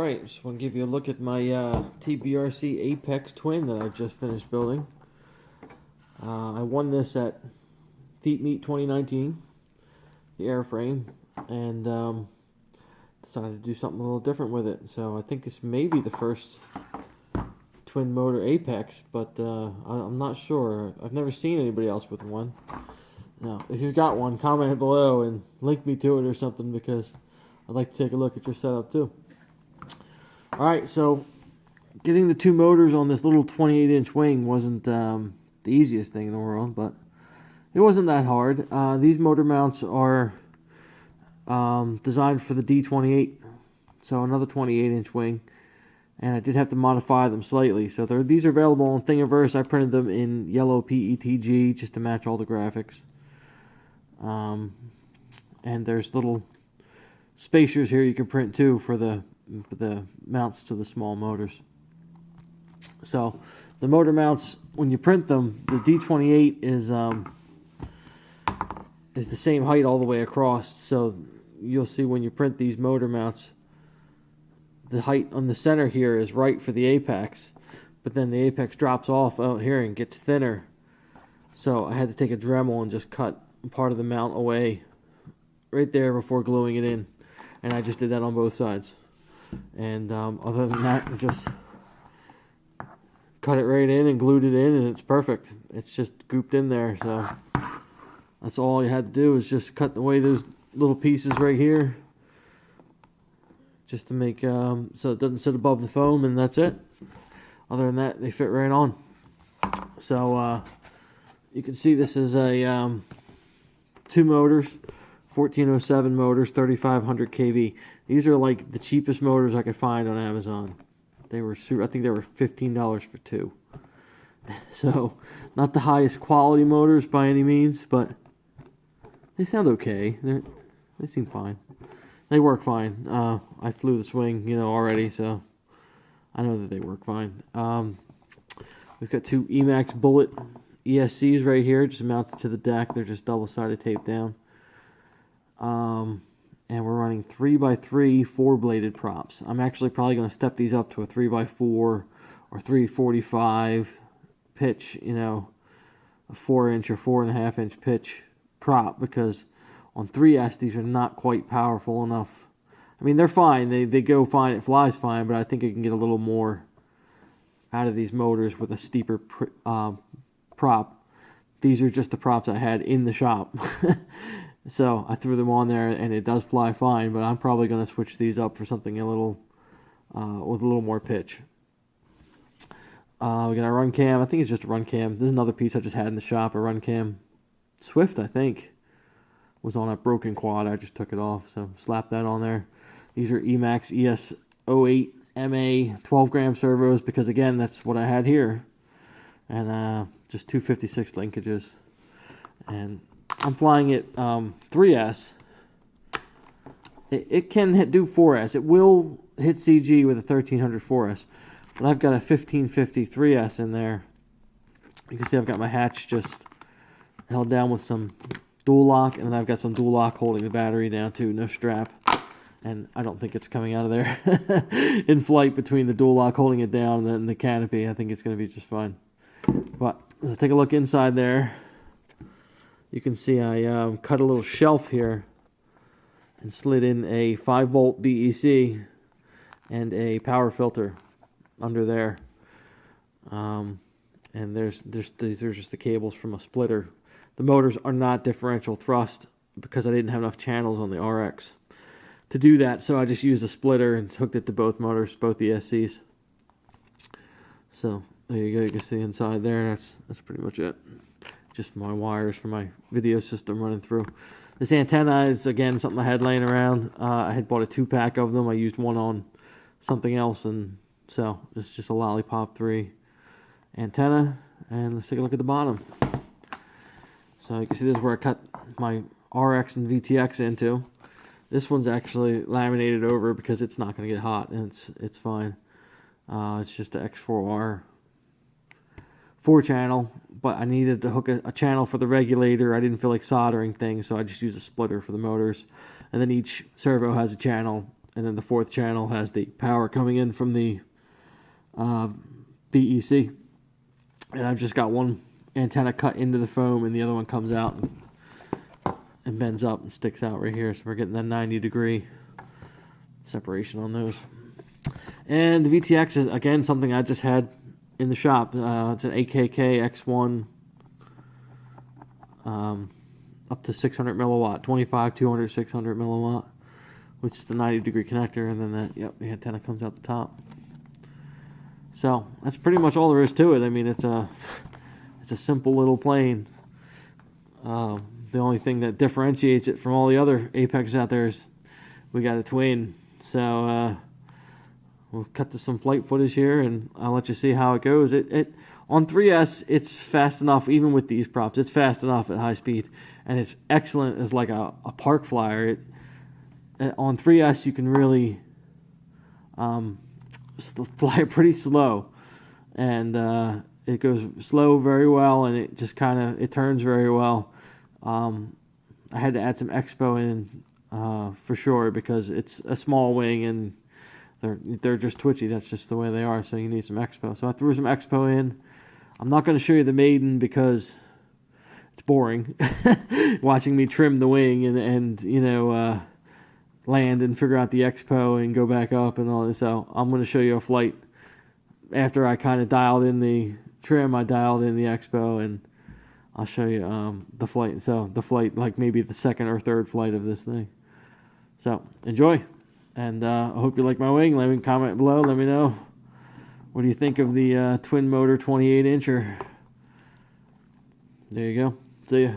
Alright, just want to give you a look at my TBRC Apex Twin that I've just finished building. I won this at Feet Meet 2019, the airframe, and decided to do something a little different with it. So I think this may be the first twin motor Apex, but I'm not sure. I've never seen anybody else with one. Now, if you've got one, comment below and link me to it or something, because I'd like to take a look at your setup too. Alright, so getting the two motors on this little 28-inch wing wasn't the easiest thing in the world, but it wasn't that hard. These motor mounts are designed for the D28, so another 28-inch wing, and I did have to modify them slightly. So these are available on Thingiverse. I printed them in yellow PETG just to match all the graphics. And there's little spacers here you can print too for the mounts to the small motors. So the motor mounts, when you print them, the D28 is the same height all the way across. So you'll see when you print these motor mounts, the height on the center here is right for the apex, but then the apex drops off out here and gets thinner. So I had to take a Dremel and just cut part of the mount away right there before gluing it in, and I just did that on both sides. And other than that, I just cut it right in and glued it in, and it's perfect. It's just gooped in there. So that's all you had to do, is just cut away those little pieces right here, just to make so it doesn't sit above the foam, and that's it. Other than that, they fit right on. So you can see this is a two motors, 1407 motors, 3500 kV. These are like the cheapest motors I could find on Amazon. They were I think they were $15 for two. So not the highest quality motors by any means, but they sound okay. They seem fine. They work fine. I flew this wing, already, so I know that they work fine. We've got two Emax Bullet ESCs right here, just mounted to the deck. They're just double-sided taped down. And we're running 3x3 4-bladed props. I'm actually probably going to step these up to a 3x4 or 345 pitch, a 4-inch or 4.5-inch pitch prop, because on 3S these are not quite powerful enough. I mean, they're fine. They go fine. It flies fine, but I think I can get a little more out of these motors with a steeper prop. These are just the props I had in the shop. So I threw them on there, and it does fly fine, but I'm probably going to switch these up for something a little with a little more pitch. We got our run cam. I think it's just a run cam. This is another piece I just had in the shop, a run cam. Swift, I think, was on that broken quad. I just took it off, so slapped that on there. These are Emax ES08 MA 12-gram servos, because, again, that's what I had here. And just 256 linkages. And I'm flying it 3S. It can do 4S. It will hit CG with a 1300 4S. But I've got a 1550 3S in there. You can see I've got my hatch just held down with some dual lock, and then I've got some dual lock holding the battery down too, no strap. And I don't think it's coming out of there in flight between the dual lock holding it down and then the canopy. I think it's going to be just fine. But let's take a look inside there. You can see I cut a little shelf here and slid in a 5-volt BEC and a power filter under there. And these are just the cables from a splitter. The motors are not differential thrust because I didn't have enough channels on the RX to do that, so I just used a splitter and hooked it to both motors, both ESCs. So there you go. You can see inside there. That's pretty much it. Just my wires for my video system running through. This antenna is, again, something I had laying around. I had bought a 2-pack of them. I used one on something else, and so it's just a Lollipop 3 antenna. And let's take a look at the bottom. So you can see this is where I cut my RX and VTX into. This one's actually laminated over because it's not going to get hot, and it's fine. It's just an X4R 4-channel, but I needed to hook a channel for the regulator. I didn't feel like soldering things, so I just used a splitter for the motors. And then each servo has a channel and then the fourth channel has the power coming in from the BEC. And I've just got one antenna cut into the foam, and the other one comes out and bends up and sticks out right here. So we're getting that 90-degree separation on those. And the VTX is, again, something I just had in the shop. It's an AKK X1 up to 600 milliwatt, 25, 200, 600 milliwatt with just a 90-degree connector, and then the antenna comes out the top. So that's pretty much all there is to it. I mean, it's a simple little plane. The only thing that differentiates it from all the other Apexes out there is we got a twin. So we'll cut to some flight footage here, and I'll let you see how it goes. It on 3S, it's fast enough, even with these props. It's fast enough at high speed, and it's excellent as like a park flyer. On 3S, you can really fly pretty slow, and it goes slow very well, and it just it turns very well. I had to add some expo in for sure, because it's a small wing and they're just twitchy. That's just the way they are, so you need some expo. So I threw some expo in. I'm not going to show you the maiden because it's boring watching me trim the wing and land and figure out the expo and go back up and all this. So I'm going to show you a flight after I kind of dialed in the trim. I dialed in the expo, and I'll show you the flight. So the flight, like maybe the second or third flight of this thing. So enjoy, and I hope you like my wing. Let me comment below. Let me know, what do you think of the twin motor 28-incher? There you go. See ya.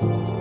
guys.